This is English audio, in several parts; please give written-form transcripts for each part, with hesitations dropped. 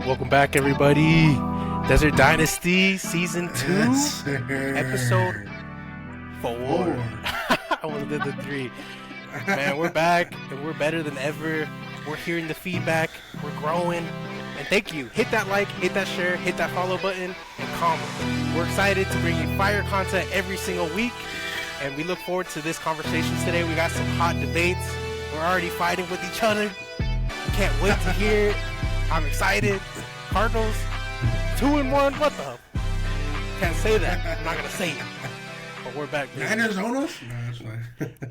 Welcome back, everybody. Desert Dynasty Season 2, Yes, Episode 4. Four. I almost did the 3. Man, we're back, and we're better than ever. We're hearing the feedback. We're growing. And thank you. Hit that like, hit that share, hit that follow button, and comment. We're excited to bring you fire content every single week, and we look forward to this conversations today. We got some hot debates. We're already fighting with each other. Can't wait to hear it. I'm excited. Cardinals, 2-1. What the? Can't say that. I'm not gonna say it. But we're back. Baby. Niners own us? No, that's fine.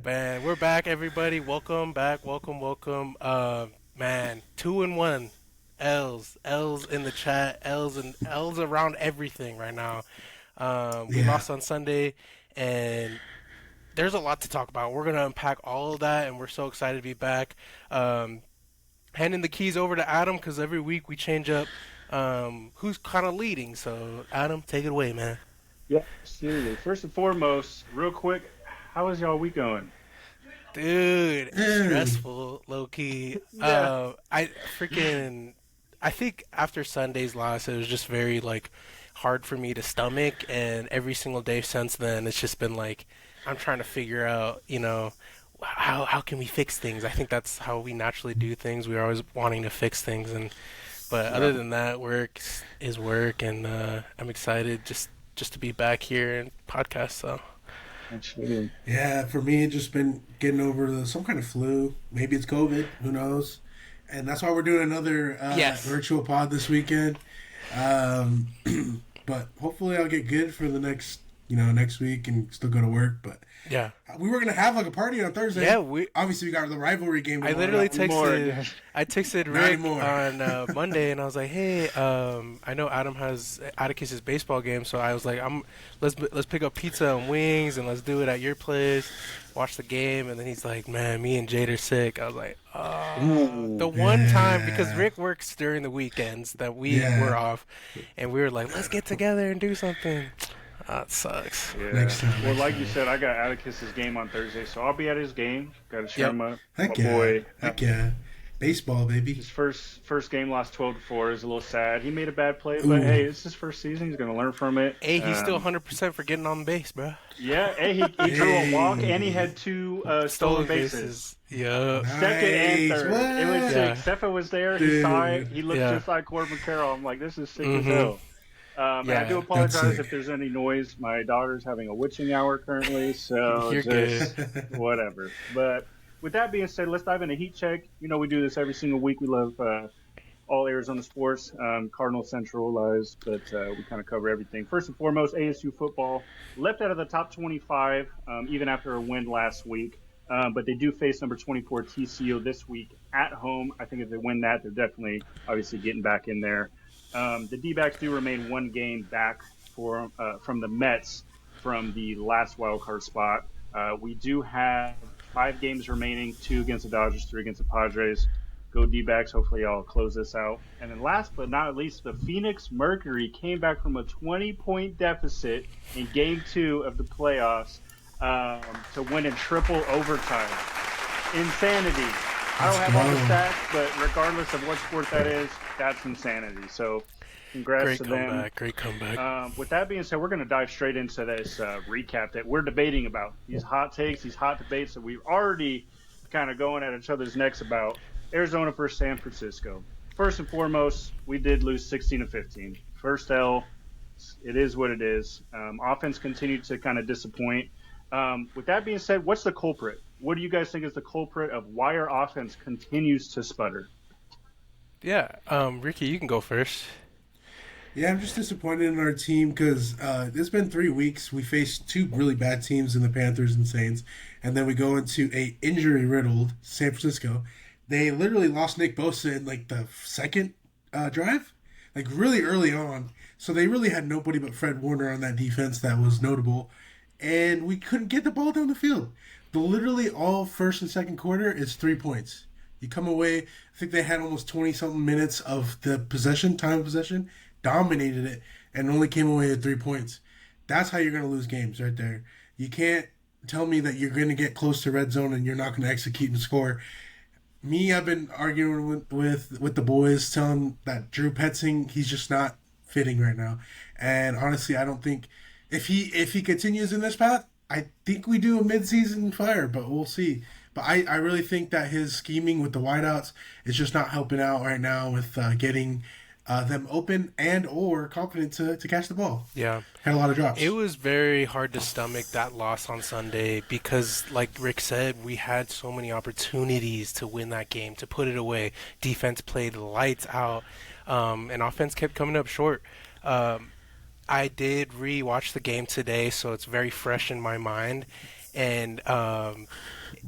Man, we're back, everybody. Welcome back. Welcome. Man, 2-1. L's in the chat. L's around everything right now. We lost on Sunday, and there's a lot to talk about. We're gonna unpack all of that, and we're so excited to be back. Handing the keys over to Adam because every week we change up who's kind of leading. So, Adam, take it away, man. Yeah, absolutely. First and foremost, real quick, how is y'all week going? Dude, it's stressful, low key. Yeah. I think after Sunday's loss, it was just very hard for me to stomach, and every single day since then, it's just been I'm trying to figure out, how can we fix things? I think that's how we naturally do things. We're always wanting to fix things, but other than that, work is work, and I'm excited just to be back here and podcast. So. Absolutely. Yeah, for me, it's just been getting over some kind of flu. Maybe it's COVID. Who knows? And that's why we're doing another virtual pod this weekend. But hopefully I'll get good for the next week and still go to work. But yeah, we were gonna have a party on Thursday. Yeah, obviously we got the rivalry game. I literally texted Rick on Monday, and I was like, "Hey, I know Adam has Atticus's baseball game, so I was like, let's pick up pizza and wings, and let's do it at your place, watch the game." And then he's like, "Man, me and Jade are sick." I was like, "Oh, one time," because Rick works during the weekends that we were off, and we were like, "Let's get together and do something." That sucks. Yeah. Next time. Well, like you said, I got Atticus's game on Thursday, so I'll be at his game. Got to cheer him up. Heck My yeah. boy. Heck yeah. Baseball, baby. His first game lost 12-4. Is a little sad. He made a bad play, but hey, it's his first season. He's going to learn from it. Hey, he's still 100% for getting on base, bro. Yeah, hey, he drew a walk, and he had two stolen bases. Yeah. Second and third. What? It was sick. Steffa was there. He saw it. He looked Yeah. just like Corbin Carroll. I'm like, this is sick as hell. And I do apologize if there's any noise. My daughter's having a witching hour currently, so You're just whatever. But with that being said, let's dive into Heat Check. We do this every single week. We love all Arizona sports, Cardinal centralized, but we kind of cover everything. First and foremost, ASU football left out of the top 25 even after a win last week. But they do face number 24 TCU this week at home. I think if they win that, they're definitely obviously getting back in there. The D-backs do remain one game back from the Mets from the last wild card spot. We do have 5 games remaining, 2 against the Dodgers, 3 against the Padres. Go D-backs. Hopefully I'll close this out. And then last but not least, the Phoenix Mercury came back from a 20-point deficit in Game 2 of the playoffs to win in triple overtime. Insanity. I don't have all the stats, but regardless of what sport that is, that's insanity. So congrats to them. Great comeback. With that being said, we're going to dive straight into this recap that we're debating about. These hot takes, these hot debates that we're already kind of going at each other's necks about. Arizona versus San Francisco. First and foremost, we did lose 16-15. First L, it is what it is. Offense continued to kind of disappoint. With that being said, what's the culprit? What do you guys think is the culprit of why our offense continues to sputter? Yeah, Ricky, you can go first. Yeah, I'm just disappointed in our team because it's been 3 weeks. We faced 2 really bad teams in the Panthers and Saints, and then we go into a injury-riddled San Francisco. They literally lost Nick Bosa in the second drive, really early on. So they really had nobody but Fred Warner on that defense that was notable, and we couldn't get the ball down the field. Literally all first and second quarter is 3 points. You come away, I think they had almost 20-something minutes of the time of possession, dominated it, and only came away with 3 points. That's how you're going to lose games right there. You can't tell me that you're going to get close to red zone and you're not going to execute and score. I've been arguing with the boys, telling that Drew Petzing, he's just not fitting right now. And honestly, I don't think if he continues in this path, I think we do a midseason fire, but we'll see. But I really think that his scheming with the wideouts is just not helping out right now with getting them open and or confident to catch the ball. Yeah. Had a lot of drops. It was very hard to stomach that loss on Sunday because, like Rick said, we had so many opportunities to win that game, to put it away. Defense played lights out, and offense kept coming up short. I did re-watch the game today, so it's very fresh in my mind. And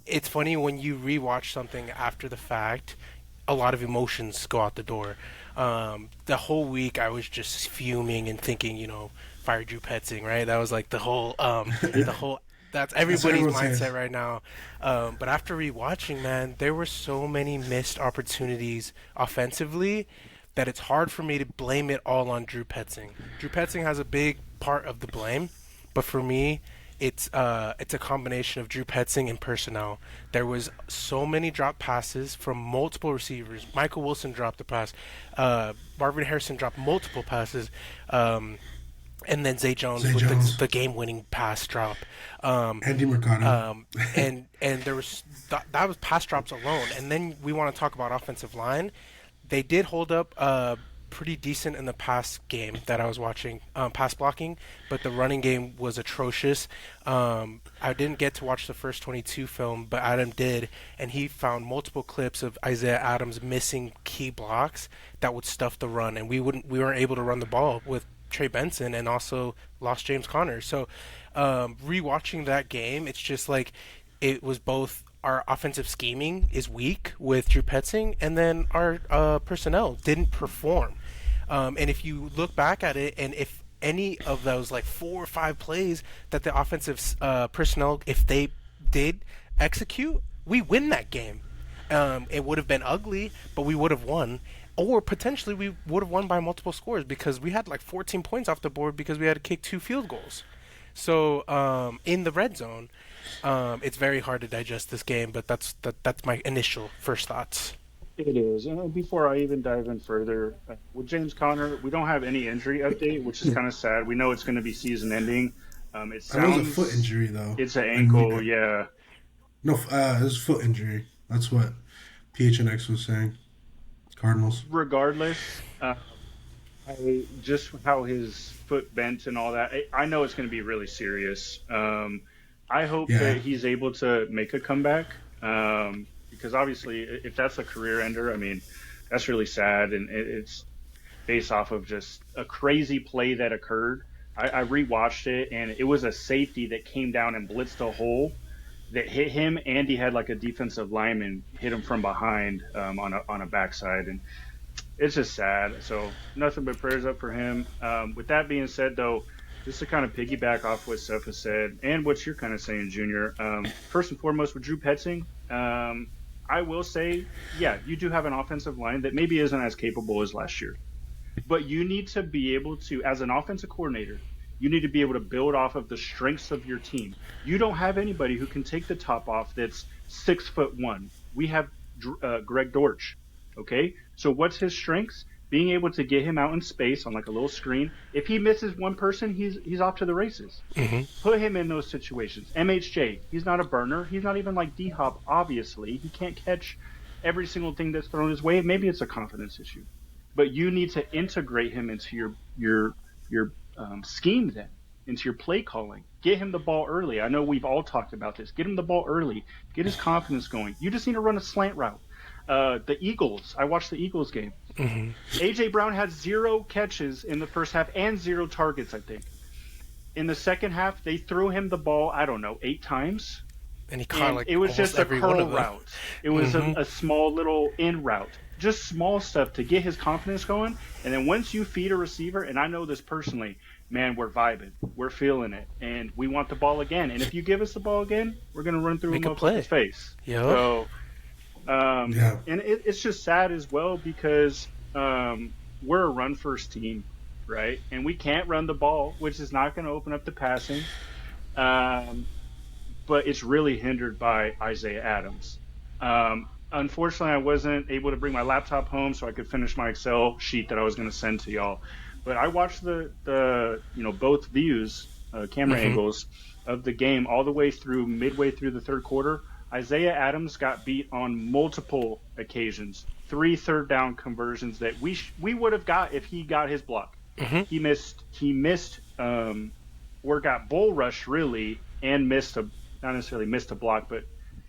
it's funny when you re-watch something after the fact, a lot of emotions go out the door. The whole week I was just fuming and thinking, fire Drew Petzing, right? That was like the whole, that's everybody's mindset right now. But after rewatching, man, there were so many missed opportunities offensively that it's hard for me to blame it all on Drew Petzing. Drew Petzing has a big part of the blame, but for me, it's a combination of Drew Petzing and personnel. There was so many drop passes from multiple receivers. Michael Wilson dropped the pass. Marvin Harrison dropped multiple passes. And then Zay Jones with the game-winning pass drop. Andy Mercado. And there was that was pass drops alone. And then we want to talk about offensive line. They did hold up pretty decent in the pass game that I was watching, pass blocking, but the running game was atrocious. I didn't get to watch the first 22 film, but Adam did, and he found multiple clips of Isaiah Adams missing key blocks that would stuff the run, and we weren't able to run the ball with Trey Benson, and also lost James Conner. So rewatching that game, it's just like it was both our offensive scheming is weak with Drew Petzing, and then our personnel didn't perform. And if you look back at it, and if any of those like 4 or 5 plays that the offensive personnel, if they did execute, we win that game. It would have been ugly, but we would have won. Or potentially we would have won by multiple scores because we had like 14 points off the board because we had to kick 2 field goals. So in the red zone, it's very hard to digest this game, but that's my initial first thoughts. It is. And before I even dive in further, with James Conner, we don't have any injury update, which is kind of sad. We know it's going to be season ending. It sounds, was a foot injury, though. It's an ankle, yeah. No, it was a foot injury. That's what PHNX was saying. Cardinals. Regardless, just how his foot bent and all that, I know it's going to be really serious. I hope that he's able to make a comeback because obviously if that's a career ender, I mean, that's really sad, and it's based off of just a crazy play that occurred. I rewatched it, and it was a safety that came down and blitzed a hole that hit him, and he had like a defensive lineman hit him from behind on a backside, and it's just sad. So nothing but prayers up for him. With that being said, though, just to kind of piggyback off what Seth has said and what you're kind of saying, Junior, first and foremost with Drew Petzing, I will say, yeah, you do have an offensive line that maybe isn't as capable as last year. But you need to be able to, as an offensive coordinator, you need to be able to build off of the strengths of your team. You don't have anybody who can take the top off that's 6'1". We have Greg Dortch, okay? So what's his strengths? Being able to get him out in space on like a little screen. If he misses one person, he's off to the races. Mm-hmm. Put him in those situations. MHJ, he's not a burner. He's not even like D-Hop, obviously. He can't catch every single thing that's thrown his way. Maybe it's a confidence issue. But you need to integrate him into your scheme then, into your play calling. Get him the ball early. I know we've all talked about this. Get him the ball early. Get his confidence going. You just need to run a slant route. The Eagles, I watched the Eagles game. Mm-hmm. A.J. Brown had 0 catches in the first half and 0 targets, I think. In the second half, they threw him the ball, I don't know, 8 times. And he caught like it was just a curl route. It was mm-hmm. a small little in route. Just small stuff to get his confidence going. And then once you feed a receiver, and I know this personally, man, we're vibing. We're feeling it. And we want the ball again. And if you give us the ball again, we're going to run through a motherfucker's face. Yep. So, and it's just sad as well because we're a run-first team, right? And we can't run the ball, which is not going to open up the passing. But it's really hindered by Isaiah Adams. unfortunately, I wasn't able to bring my laptop home so I could finish my Excel sheet that I was going to send to y'all. But I watched the both views, camera Mm-hmm. angles of the game all the way through midway through the third quarter. Isaiah Adams got beat on multiple occasions. 3 third down conversions that we would have got if he got his block. Mm-hmm. He missed or got bull rushed really and missed a not necessarily missed a block, but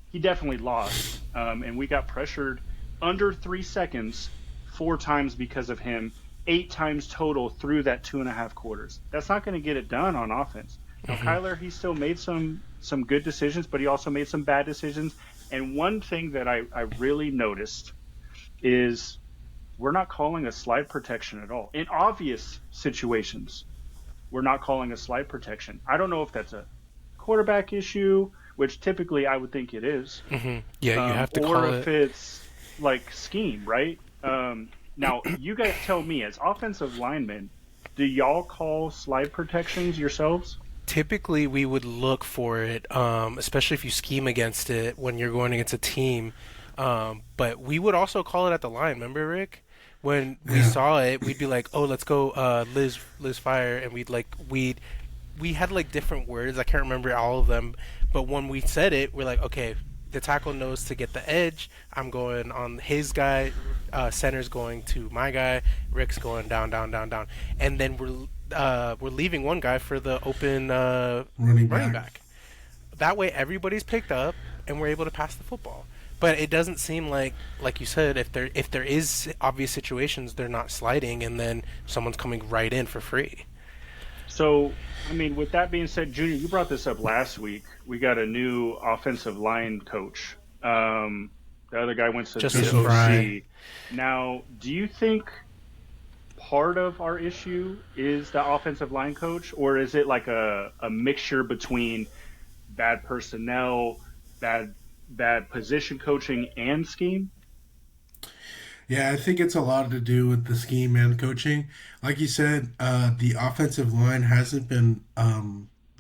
he definitely lost. And we got pressured under 3 seconds 4 times because of him, 8 times total through that 2.5 quarters. That's not going to get it done on offense. Now, Kyler, he still made some good decisions, but he also made some bad decisions. And one thing that I really noticed is we're not calling a slide protection at all. In obvious situations, we're not calling a slide protection. I don't know if that's a quarterback issue, which typically I would think it is. Mm-hmm. Yeah, you have to call or it. if it's like scheme, right? Now, you guys tell me, as offensive linemen, do y'all call slide protections yourselves? Typically, we would look for it, especially if you scheme against it when you're going against a team. But we would also call it at the line. Remember, Rick? When we saw it, we'd be like, "Oh, let's go, Liz fire," and we had like different words. I can't remember all of them, but when we said it, we're like, "Okay, the tackle knows to get the edge. I'm going on his guy. Center's going to my guy. Rick's going down, down, down, down, and then we're leaving one guy for the open running back. That way, everybody's picked up, and we're able to pass the football. But it doesn't seem like you said, if there is obvious situations, they're not sliding, and then someone's coming right in for free. So, I mean, with that being said, Junior, you brought this up last week. We got a new offensive line coach. The other guy went to Just OC. Now, do you think part of our issue is the offensive line coach, or is it like a mixture between bad personnel, bad position coaching, and scheme? Yeah, I think it's a lot to do with the scheme and coaching. Like you said, the offensive line hasn't been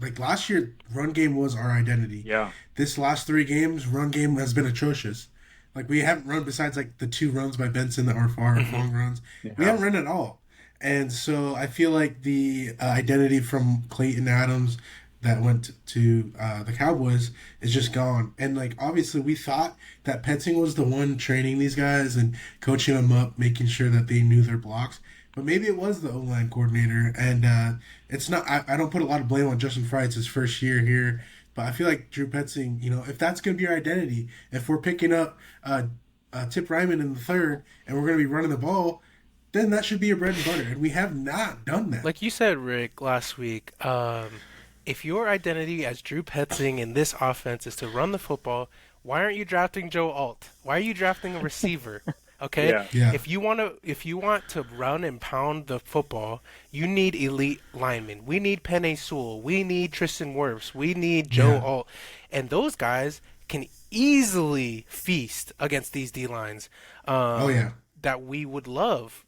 like last year. Run game was our identity. Yeah. This last 3 games, run game has been atrocious. Like we haven't run besides like the 2 runs by Benson that were far long runs. Yeah. We haven't run at all, and so I feel like the identity from Clayton Adams that went to the Cowboys is just gone. And like obviously we thought that Petzing was the one training these guys and coaching them up, making sure that they knew their blocks. But maybe it was the O-line coordinator. And it's not. I don't put a lot of blame on Justin Fry. It's his first year here. But I feel like Drew Petzing, if that's going to be our identity, if we're picking up Tip Ryman in the third and we're going to be running the ball, then that should be your bread and butter. And we have not done that. Like you said, Rick, last week, if your identity as Drew Petzing in this offense is to run the football, why aren't you drafting Joe Alt? Why are you drafting a receiver? Okay? Yeah. If you want to run and pound the football, you need elite linemen. We need Penei Sewell. We need Tristan Wirfs. We need Joe Alt. And those guys can easily feast against these D-lines. That we would love,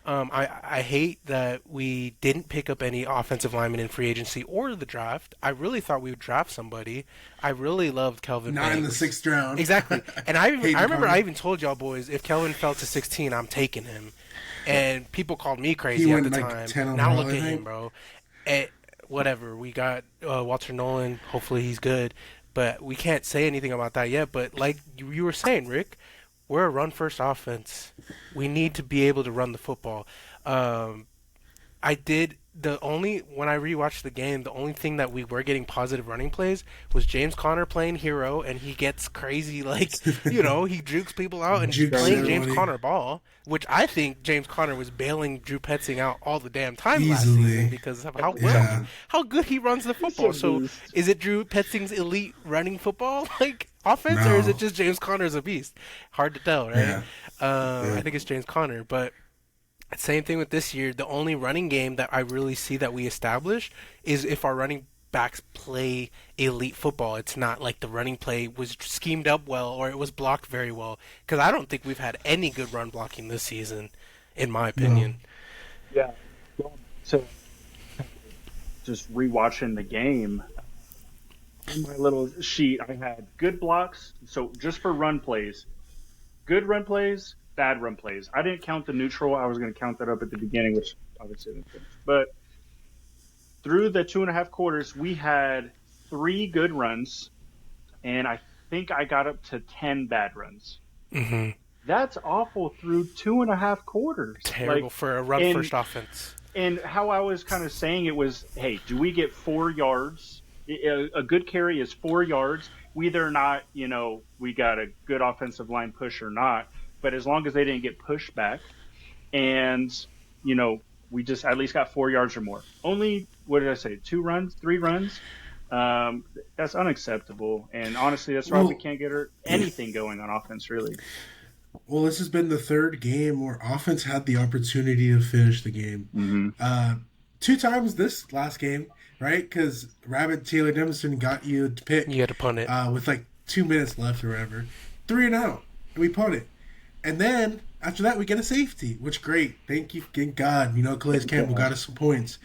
I hate that we didn't pick up any offensive linemen in free agency or the draft. I really thought we would draft somebody. I really loved Kelvin Not Banks. in the 6th round. Exactly. And I remember Carter. I even told y'all boys, if Kelvin fell to 16, I'm taking him. And people called me crazy He at went the like time. 10 Now overall, look at I think. him, bro. Whatever. We got Walter Nolan. Hopefully he's good. But we can't say anything about that yet. But like you were saying, Rick, we're a run-first offense. We need to be able to run the football. When I rewatched the game, the only thing that we were getting positive running plays was James Conner playing hero, and he gets crazy, he jukes people out and Jukes playing everybody. James Conner ball, which I think James Conner was bailing Drew Petzing out all the damn time Easily. last season because of how good he runs the football. So is it Drew Petzing's elite running football offense, or is it just James Conner's a beast? Hard to tell, right? I think it's James Conner, but same thing with this year. The only running game that I really see that we establish is if our running backs play elite football. It's not like the running play was schemed up well or it was blocked very well, because I don't think we've had any good run blocking this season, in my opinion. Yeah. So just rewatching the game, in my little sheet, I had good blocks. So just for run plays, good run plays, bad run plays. I didn't count the neutral. I was going to count that up at the beginning, which obviously didn't finish. But through the 2.5 quarters, we had 3 good runs, and I think I got up to 10 bad runs. Mm-hmm. That's awful through 2.5 quarters. Terrible for a run-first offense. And how I was kind of saying it was, hey, do we get 4 yards? A good carry is 4 yards. Whether or not, we got a good offensive line push or not, but as long as they didn't get pushed back, and, we just at least got 4 yards or more. Only, what did I say, 2 runs, 3 runs? That's unacceptable. And honestly, that's why we can't get anything going on offense, really. Well, this has been the 3rd game where offense had the opportunity to finish the game. Mm-hmm. 2 times this last game, right? Because Rabbit Taylor Demison got you to pick. You had to punt it. With like 2 minutes left or whatever. 3 and out. And we punt it. And then, after that, we get a safety, which great. Thank you. Thank God. Calais Campbell got us some points.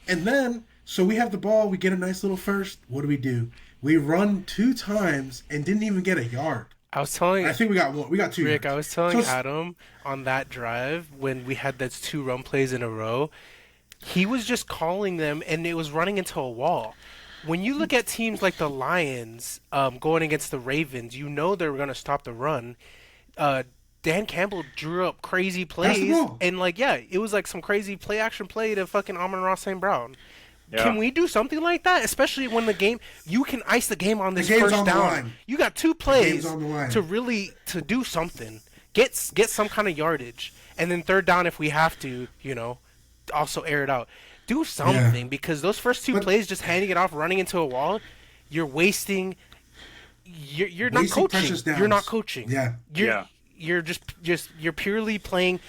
And then, so we have the ball. We get a nice little first. What do? We run 2 times and didn't even get a yard. I think we got 1. We got 2 Rick, yards. I was telling Adam on that drive when we had those 2 run plays in a row, he was just calling them, and it was running into a wall. When you look at teams like the Lions going against the Ravens, they're going to stop the run. Dan Campbell drew up crazy plays, and it was like some crazy play-action play to fucking Amon-Ra St. Brown. Yeah. Can we do something like that? Especially when you can ice the game on this first down. You got 2 plays to do something. Get some kind of yardage. And then 3rd down if we have to, also air it out. Do something because those first 2 plays just handing it off, running into a wall, you're wasting. You're not coaching. You're not coaching. You're you're purely playing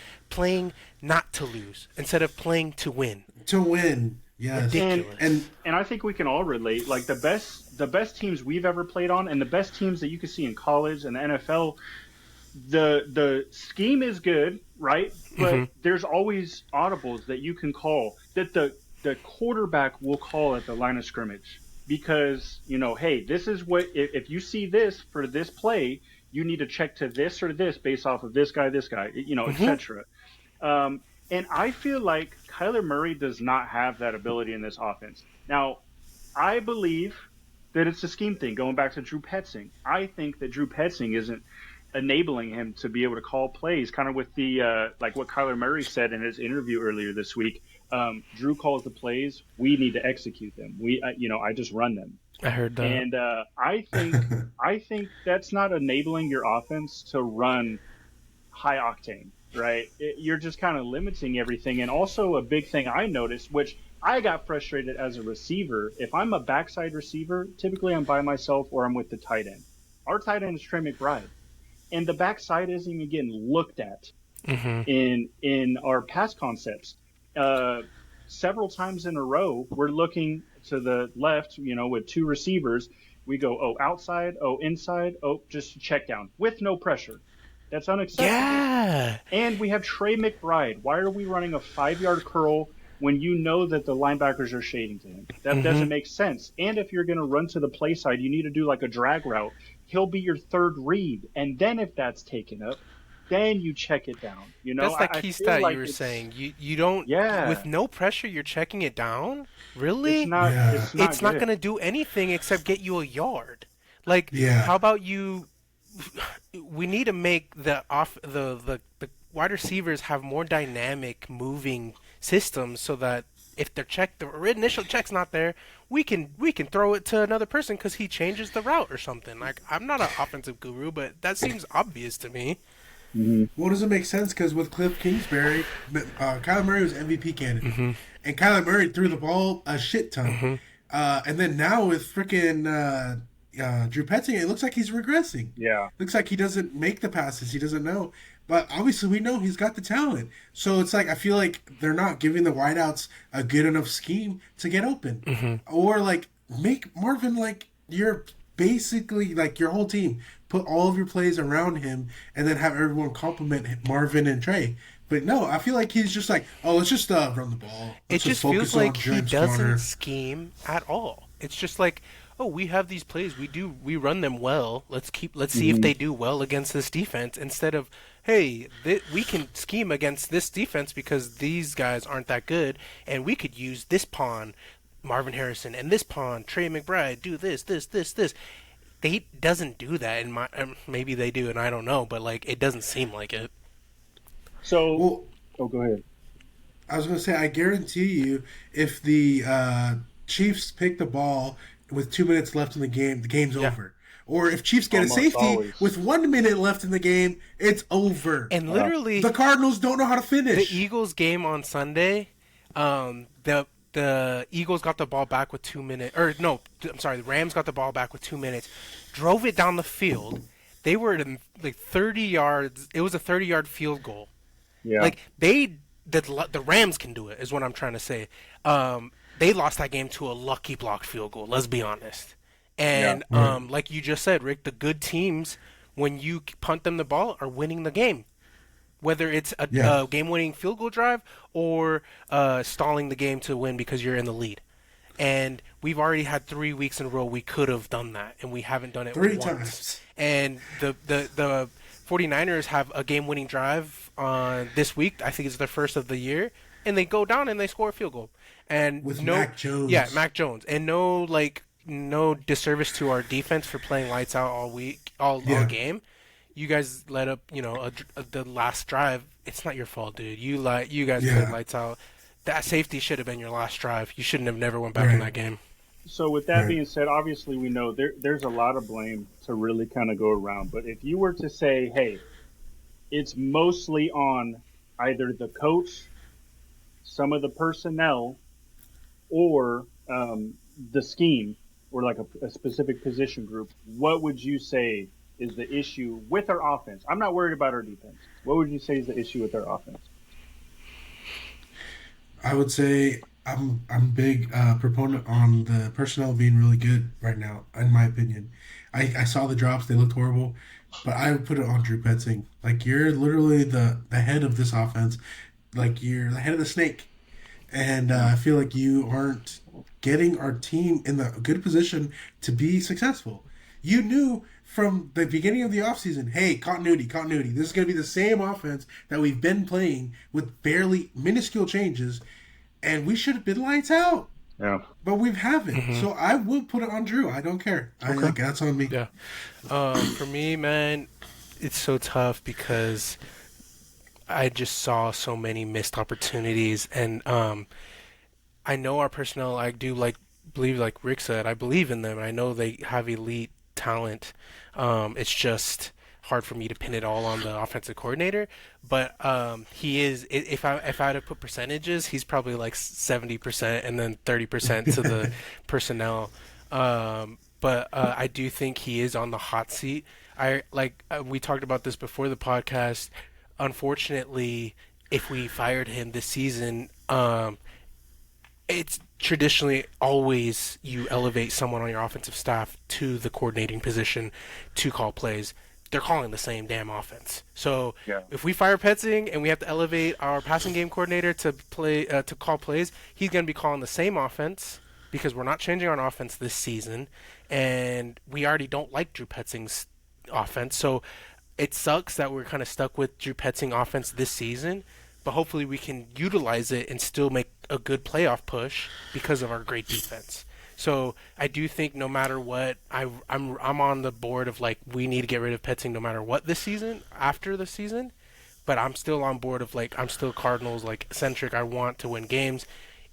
not to lose instead of playing to win. To win. Yes. And I think we can all relate. Like the best teams we've ever played on, and the best teams that you can see in college and the NFL, the scheme is good, right? But there's always audibles that you can call that the quarterback will call at the line of scrimmage because hey, this is what if you see this for this play, you need to check to this or this based off of this guy, etc. And I feel like Kyler Murray does not have that ability in this offense. Now, I believe that it's a scheme thing, going back to Drew Petzing. I think that Drew Petzing isn't enabling him to be able to call plays, kind of with the like what Kyler Murray said in his interview earlier this week. Drew calls the plays. We need to execute them. I just run them. I heard that. And I think that's not enabling your offense to run high octane. Right, you're just kind of limiting everything. And also a big thing I noticed, which I got frustrated as a receiver. If I'm a backside receiver, typically I'm by myself or I'm with the tight end. Our tight end is Trey McBride, and the backside isn't even getting looked at in our pass concepts. Several times in a row, we're looking to the left, with 2 receivers. We go, outside, inside, just check down with no pressure. That's unacceptable. Yeah. And we have Trey McBride. Why are we running a 5-yard curl when you know that the linebackers are shading to him? That doesn't make sense. And if you're going to run to the play side, you need to do like a drag route. He'll be your 3rd read. And then if that's taken up, then you check it down. That's that key stat you were saying. You don't, with no pressure, you're checking it down? Really? It's not going to do anything except get you a yard. How about you... We need to make the wide receivers have more dynamic moving systems so that if the initial check's not there, we can throw it to another person because he changes the route or something. I'm not an offensive guru, but that seems obvious to me. Well, does it make sense? Because with Cliff Kingsbury, Kyler Murray was MVP candidate, and Kyler Murray threw the ball a shit ton. And then now with freaking Drew Petzing, it looks like he's regressing. Yeah. Looks like he doesn't make the passes. He doesn't know. But obviously we know he's got the talent. So it's like I feel like they're not giving the wideouts a good enough scheme to get open. Or make Marvin you're basically your whole team. Put all of your plays around him and then have everyone compliment Marvin and Trey. But no, I feel like he's just let's just run the ball. It just feels like he doesn't scheme at all. It's just like, oh, we have these plays, we run them well. Let's see if they do well against this defense instead of, hey, we can scheme against this defense because these guys aren't that good, and we could use this pawn, Marvin Harrison, and this pawn, Trey McBride, do this. They doesn't do that, and maybe they do, and I don't know, but like it doesn't seem like it. So, go ahead. I was going to say, I guarantee you, if the Chiefs pick the ball with 2 minutes left in the game's over. Or if Chiefs get a safety with 1 minute left in the game, it's over. And literally, the Cardinals don't know how to finish. The Eagles game on Sunday, the Eagles got the ball back with 2 minutes. The Rams got the ball back with 2 minutes, drove it down the field. They were in like 30 yards. It was a 30-yard field goal. Yeah. Like the Rams can do it, is what I'm trying to say. They lost that game to a lucky blocked field goal. Let's be honest. And like you just said, Rick, the good teams, when you punt them the ball, are winning the game. Whether it's a game-winning field goal drive or stalling the game to win because you're in the lead. And we've already had 3 weeks in a row we could have done that, and we haven't done it three once. times. And the 49ers have a game-winning drive this week. I think it's their first of the year. And they go down and they score a field goal. And with Mac Jones. Yeah, Mac Jones. And no disservice to our defense for playing lights out all week, all game. You guys let up, the last drive. It's not your fault, dude. You guys played lights out. That safety should have been your last drive. You shouldn't have never went back in that game. So with that being said, obviously we know there's a lot of blame to really kind of go around. But if you were to say, hey, it's mostly on either the coach, some of the personnel, or the scheme, or like a specific position group, what would you say is the issue with our offense? I'm not worried about our defense. What would you say is the issue with our offense? I would say I'm a big proponent on the personnel being really good right now, in my opinion. I saw the drops; they looked horrible, but I would put it on Drew Petzing. Like, you're literally the head of this offense. Like, you're the head of the snake, and I feel like you aren't getting our team in the good position to be successful. You knew from the beginning of the offseason, hey, continuity. This is going to be the same offense that we've been playing with barely minuscule changes, and we should have been lights out. Yeah. But we haven't. Mm-hmm. So I will put it on Drew. I don't care. Okay. That's on me. Yeah. For me, man, it's so tough because I just saw so many missed opportunities, and I know our personnel. I do believe, like Rick said, I believe in them. I know they have elite talent. It's just hard for me to pin it all on the offensive coordinator. But he is. If I had to put percentages, he's probably like 70% and then 30% to the personnel. But I do think he is on the hot seat. We talked about this before the podcast. Unfortunately, if we fired him this season, it's traditionally always you elevate someone on your offensive staff to the coordinating position to call plays. They're calling the same damn offense. So if we fire Petzing and we have to elevate our passing game coordinator to call plays, he's going to be calling the same offense because we're not changing our offense this season, and we already don't like Drew Petzing's offense. So it sucks that we're kind of stuck with Drew Petzing offense this season, but hopefully we can utilize it and still make a good playoff push because of our great defense. So I do think no matter what, I'm on the board of like we need to get rid of Petzing no matter what this season, after the season, but I'm still on board of like I'm still Cardinals like centric. I want to win games.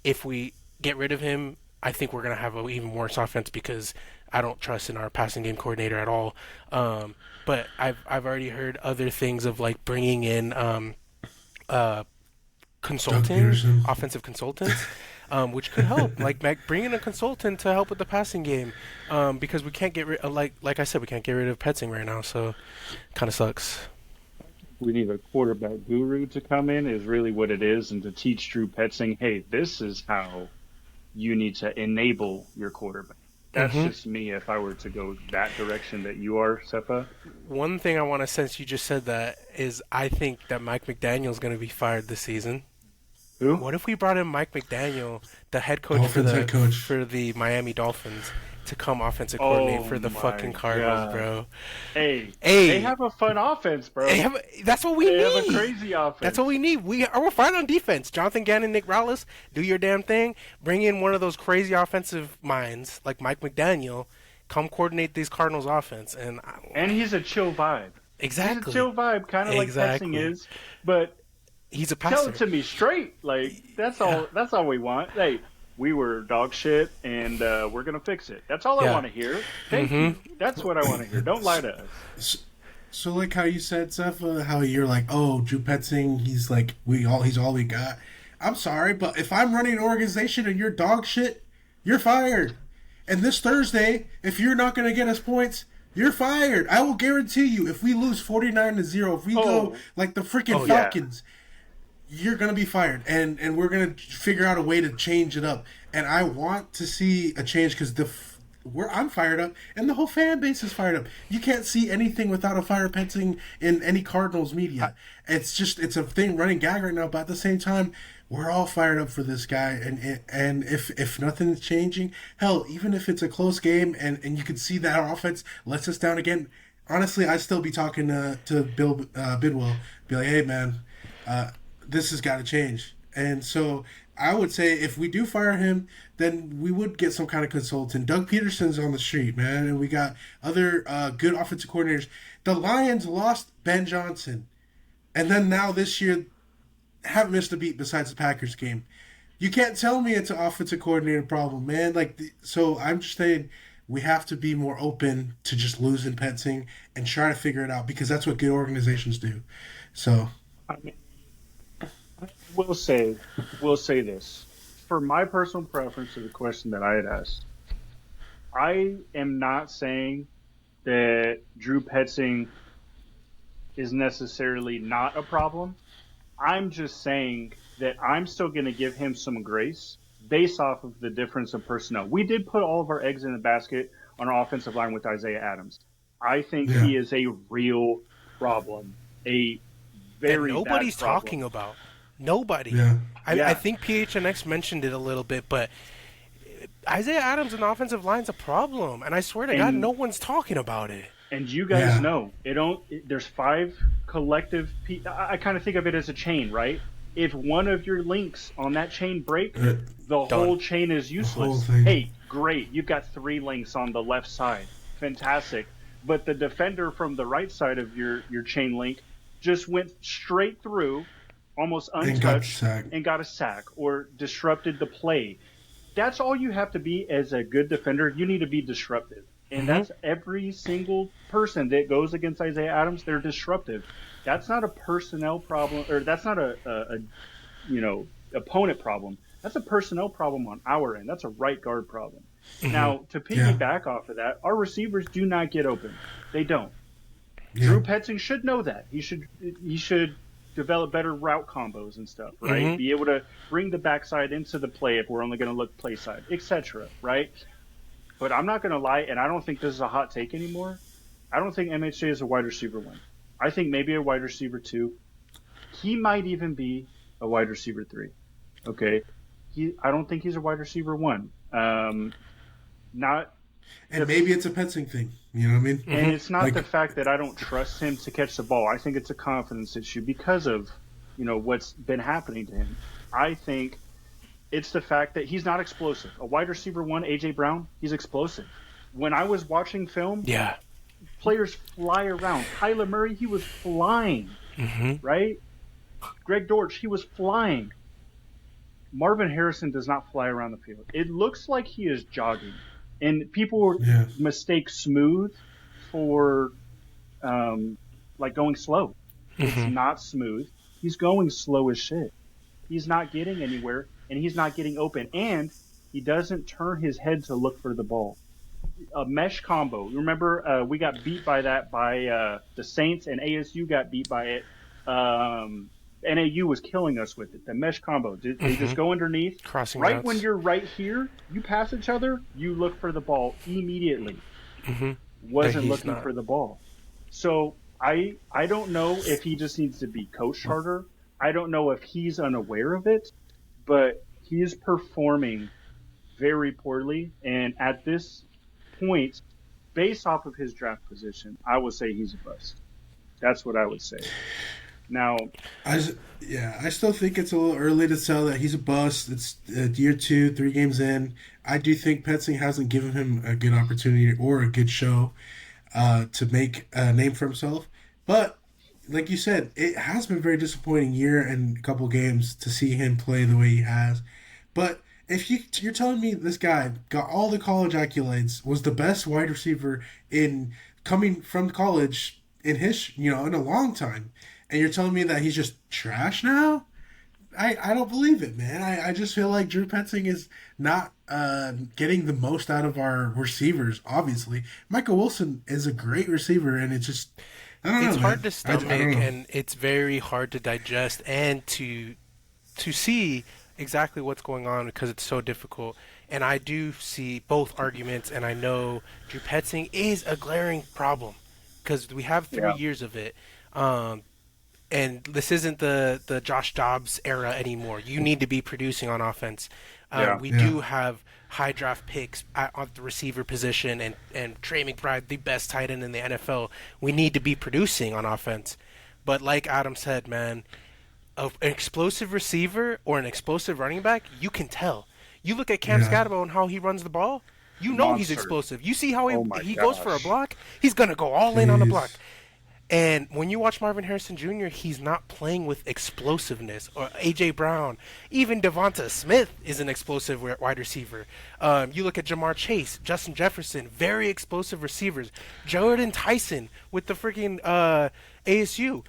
If we get rid of him, I think we're gonna have an even worse offense because I don't trust in our passing game coordinator at all. But I've already heard other things of like bringing in offensive consultants, which could help. Like bring in a consultant to help with the passing game, because we can't get rid like I said, we can't get rid of Petzing right now. So, kind of sucks. We need a quarterback guru to come in, is really what it is, and to teach Drew Petzing, hey, this is how you need to enable your quarterback. That's just me if I were to go that direction that you are, Sepa. One thing I want to, since you just said that, is I think that Mike McDaniel's going to be fired this season. Who? What if we brought in Mike McDaniel, the head coach for the Miami Dolphins, to come offensive coordinator for the my fucking Cardinals, God. bro. Hey, Hey. they have a fun offense, bro. That's what we need. They have a crazy offense. That's what we need. We're fine on defense. Jonathan Gannon, Nick Rallis, do your damn thing. Bring in one of those crazy offensive minds like Mike McDaniel. Come coordinate these Cardinals offense, and he's a chill vibe. Exactly. He's a chill vibe, kind of like Petzing is, but he's a passer. Tell it to me straight. Like that's all. That's all we want. Hey, we were dog shit, and we're gonna fix it. That's all I want to hear. Thank you. That's what I want to hear. Don't lie to us. So like how you said, Seth, how you're like, oh, Drew Petzing, he's like he's all we got. I'm sorry, but if I'm running an organization and you're dog shit, you're fired. And this Thursday, if you're not going to get us points, you're fired. I will guarantee you, if we lose 49-0, if we go like the freaking Falcons, you're going to be fired. And we're going to figure out a way to change it up. And I want to see a change because I'm fired up, and the whole fan base is fired up. You can't see anything without a fire Petzing in any Cardinals media. It's a thing running gag right now, but at the same time, we're all fired up for this guy, and if nothing's changing, hell, even if it's a close game and you can see that our offense lets us down again, honestly, I'd still be talking to Bill Bidwell, be like, hey man, this has got to change. And so I would say if we do fire him, then we would get some kind of consultant. Doug Peterson's on the street, man, and we got other good offensive coordinators. The Lions lost Ben Johnson, and then now this year haven't missed a beat besides the Packers game. You can't tell me it's an offensive coordinator problem, man. So I'm just saying we have to be more open to just losing Petzing and try to figure it out because that's what good organizations do. So, I mean, we'll say this. For my personal preference to the question that I had asked, I am not saying that Drew Petzing is necessarily not a problem. I'm just saying that I'm still going to give him some grace based off of the difference of personnel. We did put all of our eggs in the basket on our offensive line with Isaiah Adams. I think he is a real problem, a very that nobody's bad problem. talking about. Nobody. Yeah. I think PHNX mentioned it a little bit, but Isaiah Adams and offensive line's a problem, and I swear to God, no one's talking about it. And you guys know there's 5 collective. I kind of think of it as a chain, right? If one of your links on that chain break, the whole chain is useless. Hey, great, you've got 3 links on the left side, fantastic. But the defender from the right side of your chain link just went straight through, almost untouched, and got a sack or disrupted the play. That's all you have to be as a good defender. You need to be disruptive. And that's every single person that goes against Isaiah Adams. They're disruptive. That's not a personnel problem, or that's not a opponent problem. That's a personnel problem on our end. That's a right guard problem. Now, to piggyback off of that, our receivers do not get open. They don't. Drew Petzing should know that. He should develop better route combos and stuff, right? Be able to bring the backside into the play if we're only going to look play side, etc., right? But I'm not going to lie, and I don't think this is a hot take anymore. I don't think MHJ is a wide receiver 1. I think maybe a wide receiver 2. He might even be a wide receiver 3. Okay? I don't think he's a wide receiver 1. Maybe it's a Petzing thing. You know what I mean? And it's not the fact that I don't trust him to catch the ball. I think it's a confidence issue because of, what's been happening to him. I think it's the fact that he's not explosive. A wide receiver 1, A.J. Brown, he's explosive. When I was watching film, players fly around. Kyler Murray, he was flying, right? Greg Dortch, he was flying. Marvin Harrison does not fly around the field. It looks like he is jogging. And people mistake smooth for going slow. It's not smooth. He's going slow as shit. He's not getting anywhere, and he's not getting open. And he doesn't turn his head to look for the ball. A mesh combo. Remember, we got beat by that by the Saints, and ASU got beat by it. NAU was killing us with it. The mesh combo. They just go underneath. Crossing right routes. When you're right here, you pass each other, you look for the ball immediately. Wasn't looking for the ball. So I don't know if he just needs to be coached harder. I don't know if he's unaware of it, but he is performing very poorly. And at this point, based off of his draft position, I would say he's a bust. That's what I would say. Now, I still think it's a little early to tell that he's a bust. It's year 2, 3 games in. I do think Petzing hasn't given him a good opportunity or a good show to make a name for himself. But like you said, it has been a very disappointing year and a couple games to see him play the way he has. But if you're telling me this guy got all the college accolades, was the best wide receiver in coming from college in in a long time, and you're telling me that he's just trash now? I don't believe it, man. I just feel like Drew Petzing is not getting the most out of our receivers, obviously. Michael Wilson is a great receiver, and it's just, I don't know, it's man. hard to stomach, and it's very hard to digest and to see exactly what's going on because it's so difficult. And I do see both arguments, and I know Drew Petzing is a glaring problem because we have 3 years of it. And this isn't the Josh Dobbs era anymore. You need to be producing on offense. We do have high draft picks on the receiver position, and Trey McBride, the best tight end in the NFL. We need to be producing on offense. But like Adam said, man, an explosive receiver or an explosive running back, you can tell. You look at Cam Scatterbo and how he runs the ball, you know he's explosive. You see how he goes for a block, he's going to go all in on a block. And when you watch Marvin Harrison Jr., he's not playing with explosiveness. Or A.J. Brown, even Devonta Smith is an explosive wide receiver. You look at Jamar Chase, Justin Jefferson, very explosive receivers. Jordan Tyson with the freaking ASU.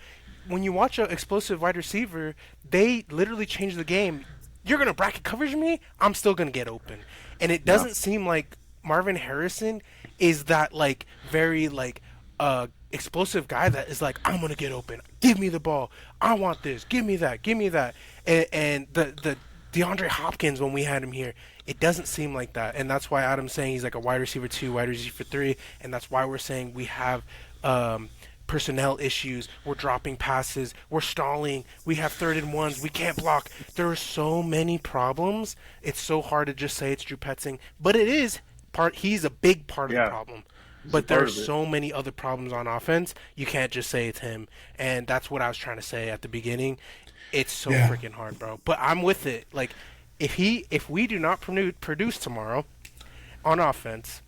When you watch an explosive wide receiver, they literally change the game. You're going to bracket coverage me? I'm still going to get open. And it doesn't seem like Marvin Harrison is that, like, very, like, explosive guy that is like, I'm going to get open. Give me the ball. I want this. Give me that. Give me that. And the DeAndre Hopkins, when we had him here, it doesn't seem like that. And that's why Adam's saying he's like a wide receiver 2, wide receiver 3. And that's why we're saying we have personnel issues. We're dropping passes. We're stalling. We have 3rd and 1s. We can't block. There are so many problems. It's so hard to just say it's Drew Petzing. But it is he's a big part of the problem. But there are so many other problems on offense. You can't just say it's him. And that's what I was trying to say at the beginning. It's so freaking hard, bro. But I'm with it. Like, if we do not produce tomorrow on offense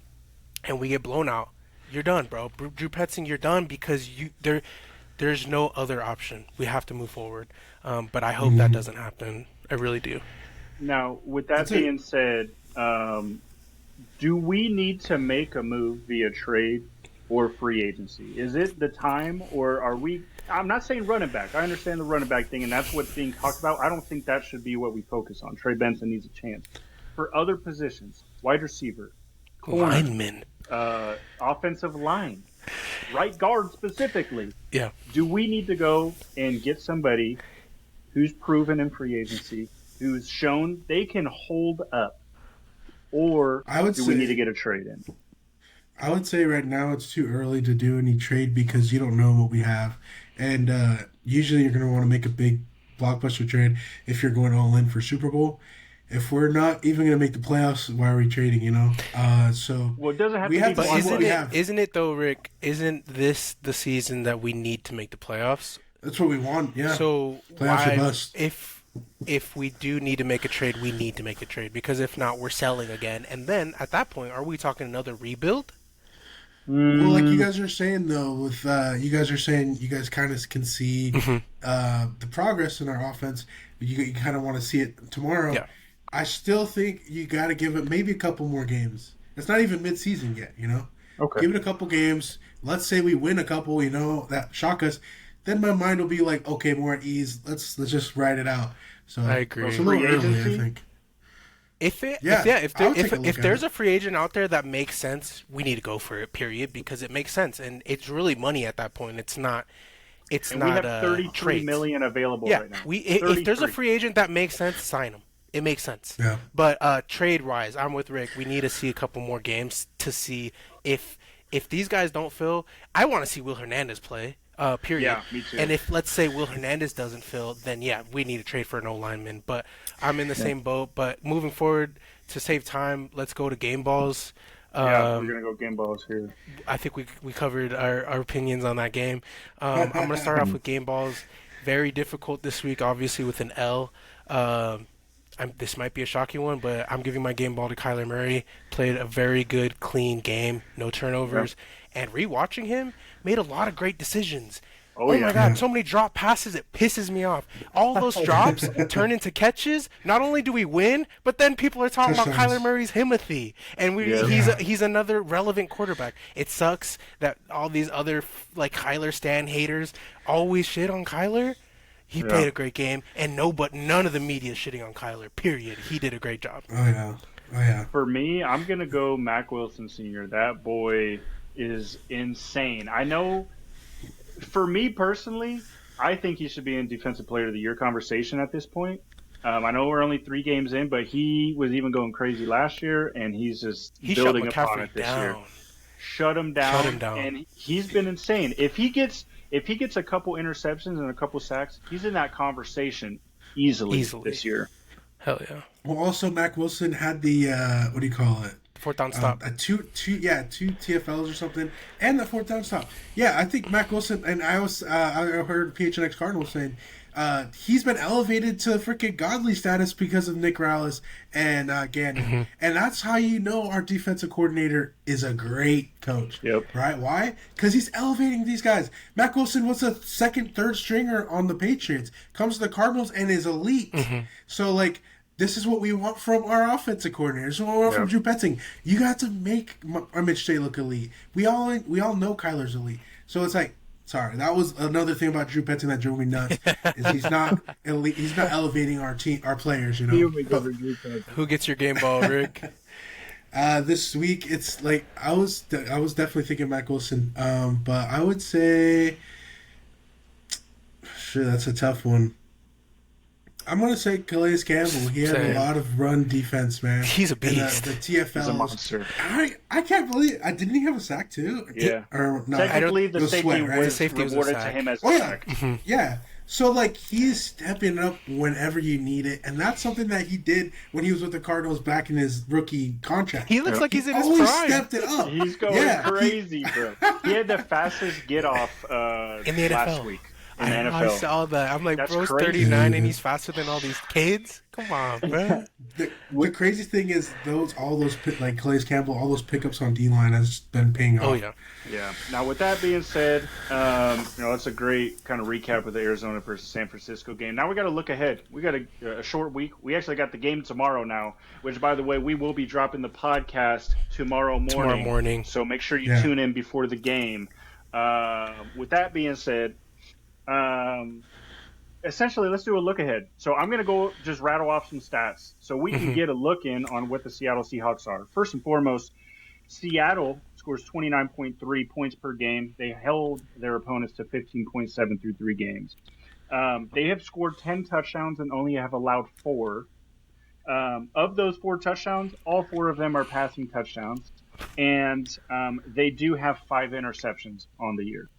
and we get blown out, you're done, bro. Drew Petzing, you're done because there's no other option. We have to move forward. But I hope that doesn't happen. I really do. Now, with that being said, do we need to make a move via trade or free agency? Is it the time, or are we – I'm not saying running back. I understand the running back thing, and that's what's being talked about. I don't think that should be what we focus on. Trey Benson needs a chance. For other positions, wide receiver, corner, lineman, offensive line, right guard specifically. Yeah. Do we need to go and get somebody who's proven in free agency, who's shown they can hold up? Or do we need to get a trade in? I would say right now it's too early to do any trade because you don't know what we have. And usually you're going to want to make a big blockbuster trade if you're going all in for Super Bowl. If we're not even going to make the playoffs, why are we trading, So well, it doesn't have to be. But isn't it though, Rick? Isn't this the season that we need to make the playoffs? That's what we want, yeah. So playoffs or bust. If we do need to make a trade, we need to make a trade because if not, we're selling again. And then at that point, are we talking another rebuild? Well, like you guys are saying though, with you guys kind of can see the progress in our offense. You kind of want to see it tomorrow. Yeah. I still think you got to give it maybe a couple more games. It's not even mid-season yet, Okay. Give it a couple games. Let's say we win a couple, that shock us. Then my mind will be like, okay, more at ease. Let's just ride it out. So I agree. It's a little early, I think. If there's a free agent out there that makes sense, we need to go for it. Period, because it makes sense, and it's really money at that point. It's not. It's and not. We have $33 million available right now. If there's a free agent that makes sense, sign him. It makes sense. Yeah. But trade-wise, I'm with Rick. We need to see a couple more games to see if these guys don't fill. I want to see Will Hernandez play. Period. Yeah, me too. And if, let's say, Will Hernandez doesn't fill, then, yeah, we need to trade for an O-lineman. But I'm in the same boat. But moving forward, to save time, let's go to game balls. Yeah, we're gonna go game balls here. I think we covered our opinions on that game. I'm gonna start off with game balls. Very difficult this week, obviously with an L. This might be a shocking one, but I'm giving my game ball to Kyler Murray. Played a very good, clean game, no turnovers, and rewatching him, made a lot of great decisions. Oh my God, so many drop passes, it pisses me off. All those drops turn into catches. Not only do we win, but then people are talking about Kyler Murray's Himothy. And he's another relevant quarterback. It sucks that all these other like Kyler Stan haters always shit on Kyler. He played a great game, and none of the media is shitting on Kyler, period. He did a great job. Oh, yeah. For me, I'm going to go Mac Wilson Sr. That boy is insane. I know, for me personally, I think he should be in Defensive Player of the Year conversation at this point. I know we're only 3 games in, but he was even going crazy last year, and he's just building upon it this year. Shut him down. And he's been insane. If he gets a couple interceptions and a couple sacks, he's in that conversation easily. This year. Hell yeah. Well, also Mac Wilson had the what do you call it? Fourth down stop. Two TFLs or something, and the fourth down stop. Yeah, I think Mac Wilson, and I heard PHNX Cardinals saying he's been elevated to freaking godly status because of Nick Rallis and Gannon. And that's how you know our defensive coordinator is a great coach. Yep. Right? Why? Because he's elevating these guys. Mac Wilson was a second, third stringer on the Patriots, comes to the Cardinals and is elite. So, like, this is what we want from our offensive coordinator. This is what we want from Drew Petzing. You got to make Mitch Shea look elite. We all know Kyler's elite. So it's like, sorry, that was another thing about Drew Petzing that drove me nuts. Is he's not elite. He's not elevating our team, our players. You know. Who gets your game ball, Rick? This week it's like I was definitely thinking Mac Wilson. But I would say, sure, that's a tough one. I'm going to say Calais Campbell. He had a lot of run defense, man. He's a beast. The TFLs. He's a monster. I can't believe it. Didn't he have a sack, too? Yeah. Or no, technically, the safety was rewarded to him as a sack. Yeah. So, like, he's stepping up whenever you need it. And that's something that he did when he was with the Cardinals back in his rookie contract. He looks like he's in his always prime. Stepped it up. He's going crazy, bro. He had the fastest get-off in the NFL. Last week. In the NFL. I saw that. I'm like, That's bro's crazy. 39 and he's faster than all these kids? Come on, bro. The crazy thing is all those like Calais Campbell, all those pickups on D-line has been paying off. Oh, yeah. Yeah. Now, with that being said, that's a great kind of recap of the Arizona versus San Francisco game. Now we got to look ahead. We got a short week. We actually got the game tomorrow now, which, by the way, we will be dropping the podcast tomorrow morning. So make sure you tune in before the game. With that being said, essentially, let's do a look ahead. So I'm going to go just rattle off some stats so we can get a look in on what the Seattle Seahawks are. First and foremost, Seattle scores 29.3 points per game. They held their opponents to 15.7 through 3 games. They have scored 10 touchdowns and only have allowed 4. Of those 4 touchdowns, all 4 of them are passing touchdowns. And they do have 5 interceptions on the year.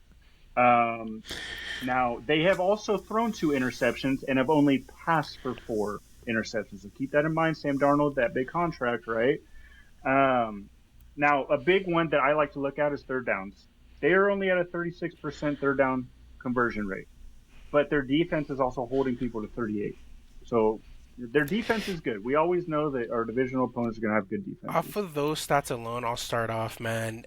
Now, they have also thrown 2 interceptions and have only passed for 4 interceptions. So keep that in mind, Sam Darnold, that big contract, right? Now, a big one that I like to look at is third downs. They are only at a 36% third down conversion rate, but their defense is also holding people to 38. So their defense is good. We always know that our divisional opponents are going to have good defense. Off of those stats alone, I'll start off, man.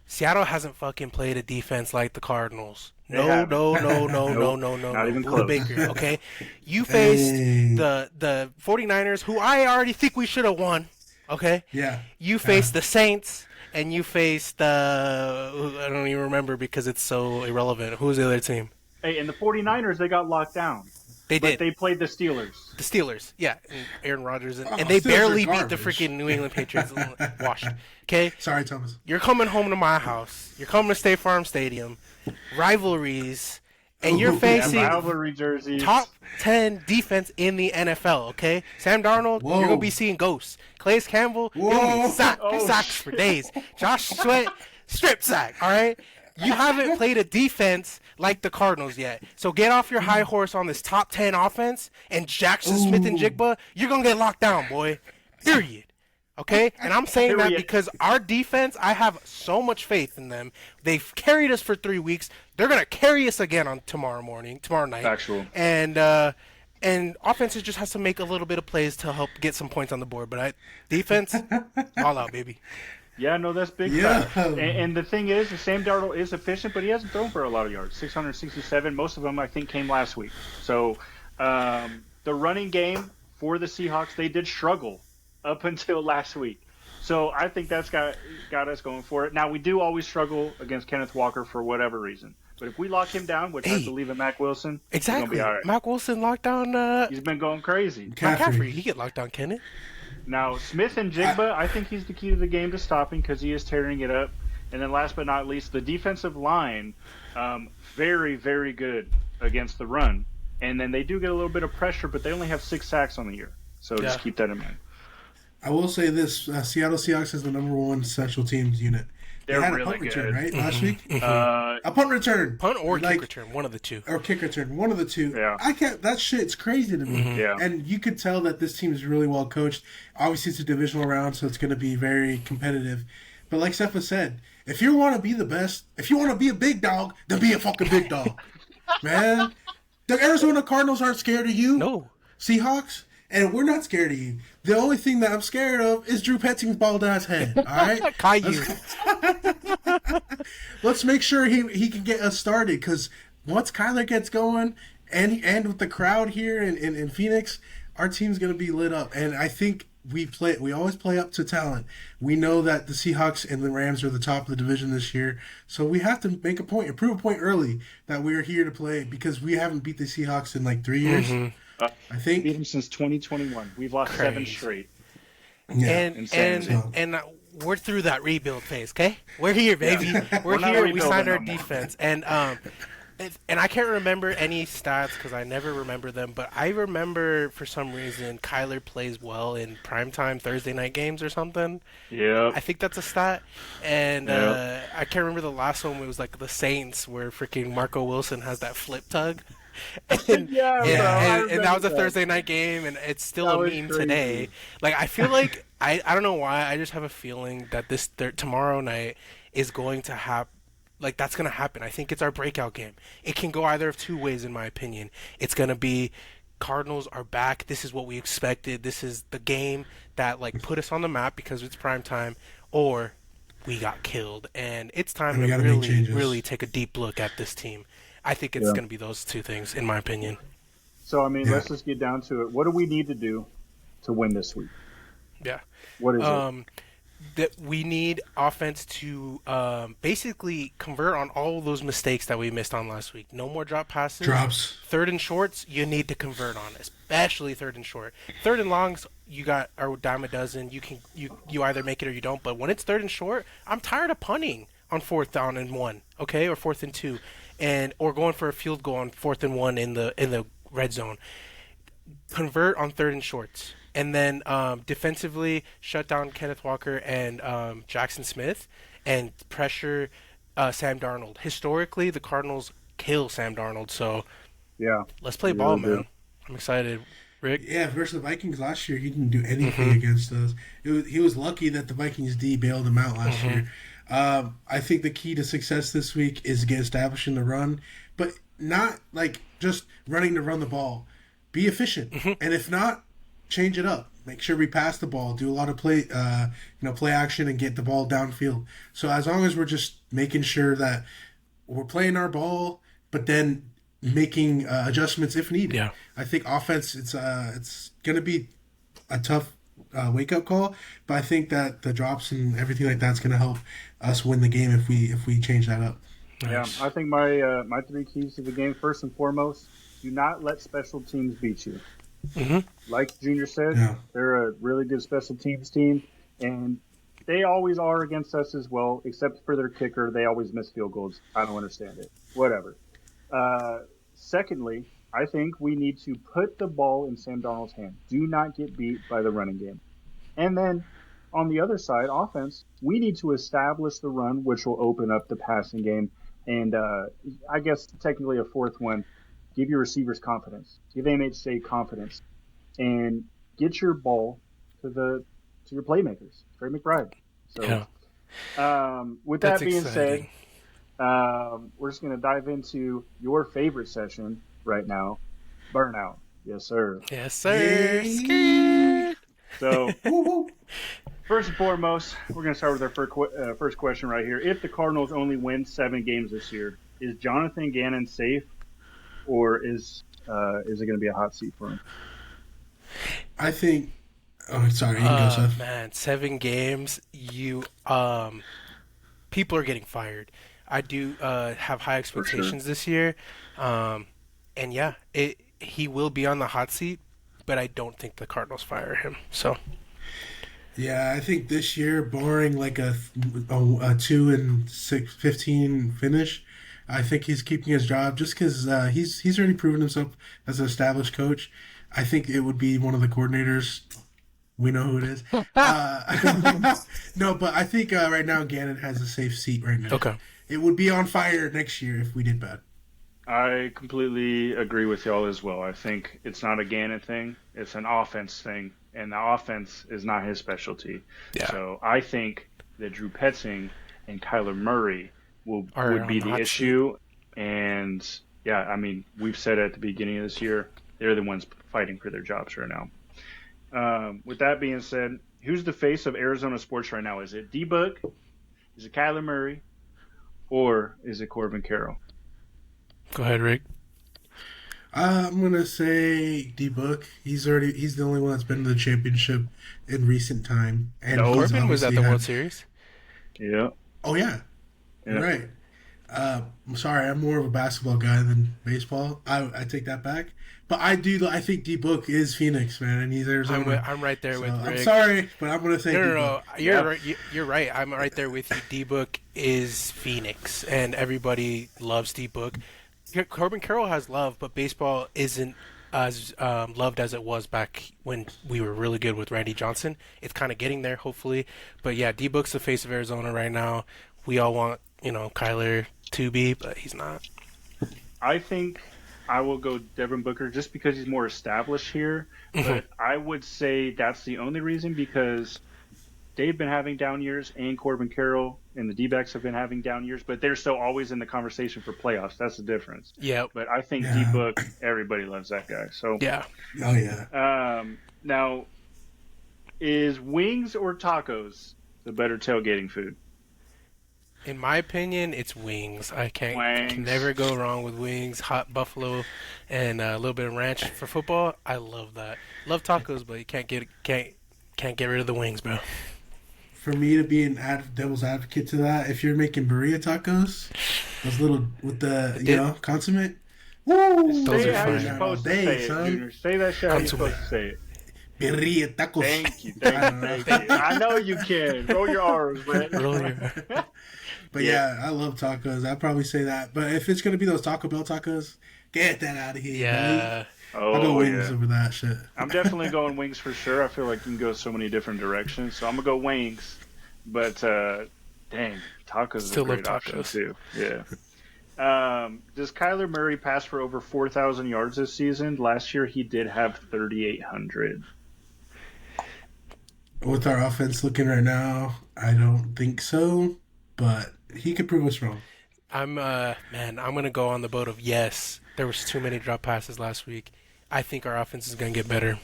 Seattle hasn't fucking played a defense like the Cardinals. No. Not even close. Baker, okay? You faced the 49ers, who I already think we should have won, okay? Yeah. You faced the Saints, and you faced I don't even remember because it's so irrelevant. Who was the other team? Hey, and the 49ers, they got locked down. They did. But they played the Steelers. The Steelers, yeah. And Aaron Rodgers. And they barely beat the freaking New England Patriots. Washed. Okay? Sorry, Thomas. You're coming home to my house. You're coming to State Farm Stadium. Rivalries. And you're facing rivalry jerseys. Top 10 defense in the NFL, okay? Sam Darnold, you're going to be seeing ghosts. Calais Campbell, you're going to be sacks for days. Josh Sweat, strip sack, all right? You haven't played a defense like the Cardinals yet. So get off your high horse on this top 10 offense, and Jackson Smith and Jigba, you're going to get locked down, boy. Period. Okay? And I'm saying Here that we- because our defense, I have so much faith in them. They've carried us for 3 weeks. They're going to carry us again on tomorrow night. Factual. And offense just has to make a little bit of plays to help get some points on the board. But defense, all out, baby. Yeah, no, that's big. Yeah. And the thing is, Sam Darnold is efficient, but he hasn't thrown for a lot of yards. 667. Most of them, I think, came last week. So the running game for the Seahawks, they did struggle up until last week. So I think that's got us going for it. Now, we do always struggle against Kenneth Walker for whatever reason. But if we lock him down, which I believe in Mac Wilson, exactly. he's going to be all right. Mac Wilson locked down. He's been going crazy. McCaffrey, he get locked down, Kenneth. Now, Smith and Jigba, I think he's the key to the game to stopping because he is tearing it up. And then last but not least, the defensive line, very, very good against the run. And then they do get a little bit of pressure, but they only have 6 sacks on the year. So just keep that in mind. I will say this: Seattle Seahawks is the #1 special teams unit. They're had really a punt good. return, right? Last week, Uh, a punt return, Punt or kick return, one of the two. or kick return, one of the two. Yeah. I can't. That shit's crazy to me. Yeah. And you could tell that this team is really well coached. Obviously, it's a divisional round, so it's going to be very competitive. But like Steph said, if you want to be the best, if you want to be a big dog, then be a fucking big dog, man. The Arizona Cardinals aren't scared of you. No. Seahawks. And we're not scared of you. The only thing that I'm scared of is Drew Petzing's bald ass head. All right, Caillou. Let's make sure he can get us started, because once Kyler gets going, and with the crowd here in Phoenix, our team's gonna be lit up. And I think we always play up to talent. We know that the Seahawks and the Rams are the top of the division this year, so we have to make a point, prove a point early that we're here to play, because we haven't beat the Seahawks in like 3 years. I think beat him since 2021. We've lost 7 straight. yeah. And we're through that rebuild phase, okay? We're here, baby. We're not here. We rebuilding signed our no more. defense, and I can't remember any stats because I never remember them. But I remember for some reason Kyler plays well in primetime Thursday night games or something. Yeah. I think that's a stat. And I can't remember the last one. It was like the Saints, where freaking Marco Wilson has that flip tug. And, Yeah, bro, I and that was a remember Thursday night game, and it's still That a was meme crazy. today. Like, I feel like I don't know why. I just have a feeling that this tomorrow night is going to happen. Like, that's going to happen. I think it's our breakout game. It can go either of two ways, in my opinion. It's going to be Cardinals are back. This is what we expected. This is the game that, like, put us on the map because it's prime time. Or we got killed. And it's time And we to gotta make really, changes. really take a deep look at this team. I think it's going to be those two things, in my opinion. So, I mean, let's just get down to it. What do we need to do to win this week? Yeah. What is it? That we need offense to basically convert on all those mistakes that we missed on last week. No more drop passes. Drops. Third and shorts, you need to convert on, especially third and short. Third and longs, you got a dime a dozen. You either make it or you don't. But when it's third and short, I'm tired of punting on 4th down and 1, okay, or 4th and 2, or going for a field goal on 4th and 1 in the red zone. Convert on third and shorts. And then defensively, shut down Kenneth Walker and Jackson Smith and pressure Sam Darnold. Historically, the Cardinals kill Sam Darnold, so Yeah. let's play They ball, really do. man. I'm excited. Rick? Yeah, versus the Vikings last year, he didn't do anything against us. He was lucky that the Vikings D bailed him out last year. I think the key to success this week is establishing the run, but not like just running to run the ball. Be efficient, and if not, change it up. Make sure we pass the ball. Do a lot of play action, and get the ball downfield. So as long as we're just making sure that we're playing our ball, but then making adjustments if needed. Yeah. I think offense, it's going to be a tough wake up call, but I think that the drops and everything like that's going to help us win the game if we change that up. Nice. Yeah, I think my 3 keys to the game, first and foremost, do not let special teams beat you. Like Junior said, they're a really good special teams team, and they always are against us as well, except for their kicker. They always miss field goals. I don't understand it. Whatever. Secondly, I think we need to put the ball in Sam Darnold's hand. Do not get beat by the running game. And then on the other side, offense, we need to establish the run, which will open up the passing game. And I guess technically a fourth one, give your receivers confidence. Give MHJ confidence. And get your ball to to your playmakers, Trey McBride. So, with That's that being exciting. said, we're just going to dive into your favorite session right now, burnout. Yes, sir. Yes, sir. Yay. So, Woo, woo. first and foremost, we're going to start with our first question right here. If the Cardinals only win 7 games this year, is Jonathan Gannon safe, or is it going to be a hot seat for him? I think. Oh, sorry. You can go, Seth. Man, 7 games. People are getting fired. I do have high expectations this year, and yeah, he will be on the hot seat, but I don't think the Cardinals fire him. So Yeah, I think this year, barring like a 2-15 finish, I think he's keeping his job just because he's already proven himself as an established coach. I think it would be one of the coordinators. We know who it is. No, but I think right now Gannon has a safe seat right now. okay. It would be on fire next year if we did bad. I completely agree with y'all as well. I think it's not a Gannon thing; it's an offense thing, and the offense is not his specialty. Yeah. So I think that Drew Petzing and Kyler Murray would on be the the hot issue. And yeah, I mean, we've said at the beginning of this year, they're the ones fighting for their jobs right now. With that being said, who's the face of Arizona sports right now? Is it D-Book? Is it Kyler Murray? Or is it Corbin Carroll? Go ahead, Rick. I'm gonna say D-Book. He's the only one that's been to the championship in recent time. And No. he's Corbin was at the obviously World Series. Yeah. Oh yeah, Yeah. you're right. I'm sorry, I'm more of a basketball guy than baseball. I take that back. But I think D-Book is Phoenix, man, and he's Arizona. I'm right there with Rick. I'm sorry, but I'm gonna say No. D-Book. You're right. You're right. I'm right there with you. D-Book is Phoenix, and everybody loves D-Book. Corbin Carroll has love, but baseball isn't as loved as it was back when we were really good with Randy Johnson. It's kind of getting there, hopefully. But yeah, D-Book's the face of Arizona right now. We all want, Kyler to be, but he's not. I think I will go Devin Booker just because he's more established here. But I would say that's the only reason because they've been having down years and Corbin Carroll and the D-backs have been having down years, but they're still always in the conversation for playoffs. That's the difference. Yeah. But I think Yeah. D-Book, everybody loves that guy. So Yeah. Oh yeah. now, is wings or tacos the better tailgating food? In my opinion, it's wings. I can Wings. never go wrong with wings, hot buffalo, and a little bit of ranch for football. I love that. Love tacos, but you can't get rid of the wings, bro. For me to be an devil's advocate to that, if you're making burrito tacos, those little with the consommate, woo, Those Say are it how you're fine. supposed to Day, say it, son. Junior. Say that shit how you're Consomme. supposed to say it. burrito tacos. Thank you. Thank you. I know you can. Roll your R's, man. Roll your- But yeah, I love tacos. I'd probably say that. But if it's gonna be those Taco Bell tacos, get that out of here. Yeah. I'll go Oh, wings yeah. over that shit. I'm definitely going wings for sure. I feel like you can go so many different directions. So I'm going to go wings. But, dang, tacos is Still a great love option, tacos. too. Yeah. Does Kyler Murray pass for over 4,000 yards this season? Last year, he did have 3,800. With our offense looking right now, I don't think so. But he could prove us wrong. I'm gonna go on the boat of yes. There was too many drop passes last week. I think our offense is gonna get better.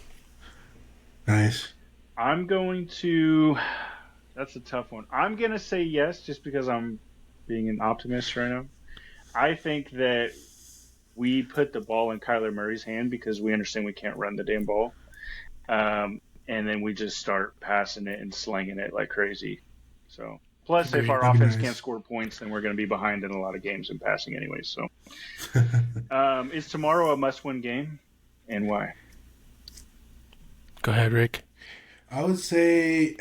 Nice. I'm going to. That's a tough one. I'm going to say yes just because I'm being an optimist right now. I think that we put the ball in Kyler Murray's hand because we understand we can't run the damn ball. And then we just start passing it and slinging it like crazy. So, plus, if Agreed. our That'd be offense nice. can't score points, then we're going to be behind in a lot of games in passing anyway. So, is tomorrow a must-win game, and why? Go ahead, Rick. I would say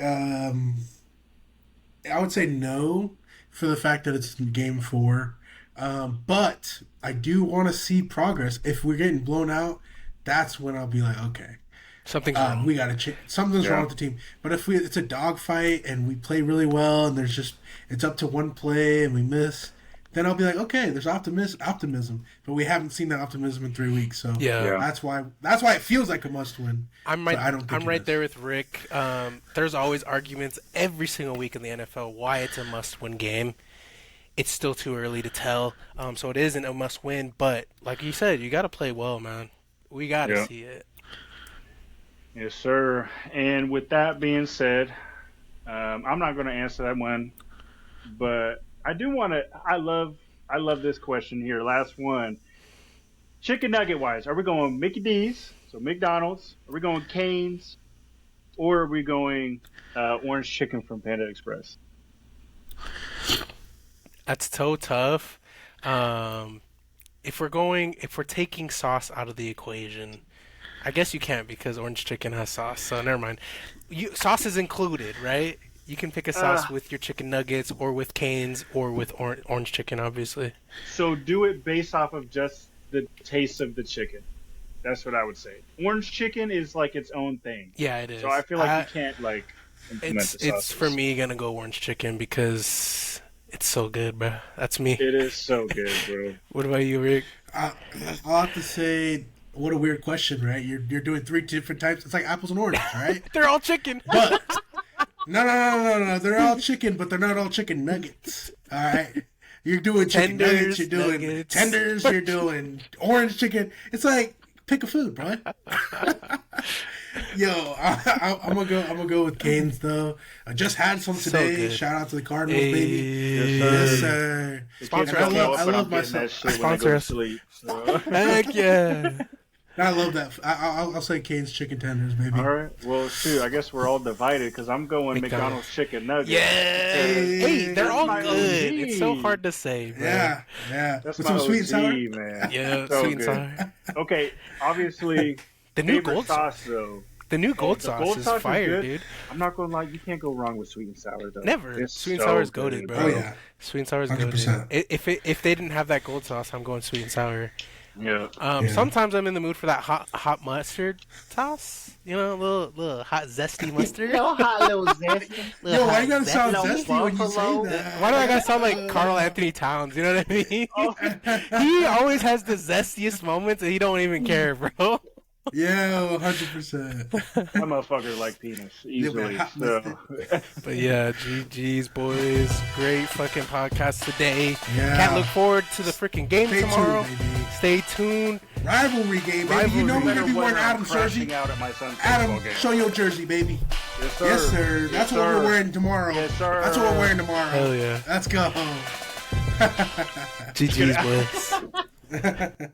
no for the fact that it's game 4. But I do want to see progress. If we're getting blown out, that's when I'll be like, okay, Something's wrong. we got to change. Something's wrong with the team. But if it's a dogfight and we play really well and it's up to one play and we miss, then I'll be like, okay, there's optimism. But we haven't seen that optimism in 3 weeks, so Yeah. that's why it feels like a must-win. I'm but right. I don't think I'm it right is. there with Rick. There's always arguments every single week in the NFL why it's a must-win game. It's still too early to tell, so it isn't a must-win. But like you said, you got to play well, man. We got to see it. Yes, sir. And with that being said, I'm not going to answer that one, but I do want to. I love this question here. Last one. Chicken nugget wise, are we going Mickey D's, so McDonald's? Are we going Cane's, or are we going orange chicken from Panda Express? That's so tough. If we're taking sauce out of the equation, I guess you can't because orange chicken has sauce. So never mind. Sauce is included, right? You can pick a sauce with your chicken nuggets, or with Cane's, or with orange chicken, obviously. So do it based off of just the taste of the chicken. That's what I would say. Orange chicken is like its own thing. Yeah, it is. So I feel like you can't like implement the sauces. It's for me gonna go orange chicken because it's so good, bro. That's me. It is so good, bro. What about you, Rick? I'll have to say, what a weird question, right? You're doing 3 different types. It's like apples and oranges, right? They're all chicken. But no. They're all chicken, but they're not all chicken nuggets. All right. You're doing chicken Tenders, nuggets. You're doing nuggets. tenders. You're doing orange chicken. It's like pick a food, bro. Yo, I'm gonna go with Cane's though. I just had some today. good. Shout out to the Cardinals, baby. Yes, Yes, sir. Sponsor Kids us. don't know, I but love I'm my getting that shit when I sponsor go to us. sleep. So. Heck yeah. I love that. I'll say Cane's chicken tenders, baby. All right. Well, shoot. I guess we're all divided because I'm going McDonald's chicken nuggets. Yeah. Hey, they're all my good. OG. It's so hard to say, bro. Yeah. That's With my some sweet and sour. OG, man. Yeah, So sweet and good. sour. Okay. Obviously, The new favorite gold sauce though. The new gold The sauce gold is sauce is fire, good. dude. I'm not gonna lie. You can't go wrong with sweet and sour though. Never. It's Sweet and so sour is good, goated, bro. Oh yeah. Sweet and sour is 100%. goated. If they didn't have that gold sauce, I'm going sweet and sour. Yeah. Sometimes I'm in the mood for that hot mustard sauce. You know, a little hot zesty mustard. Little zesty. Yo, why you gotta sound Little zesty when you say buffalo. that? Why do I gotta sound like Carl Anthony Towns? You know what I mean? He always has the zestiest moments, and he don't even care, bro. Yeah, 100%. That motherfucker like penis easily. hot So. But yeah, GG's boys, great fucking podcast today. Yeah. Can't look forward to the freaking game Stay tomorrow. tuned, baby. Stay tuned. Rivalry game, baby. You know we're gonna be wearing Adam's crashing jersey. out at my son's Adam, football game. show your jersey, baby. Yes, sir. Yes, sir. That's what we're wearing tomorrow. Yes, sir. That's what we're wearing tomorrow. Hell yeah. Let's go. GG's boys.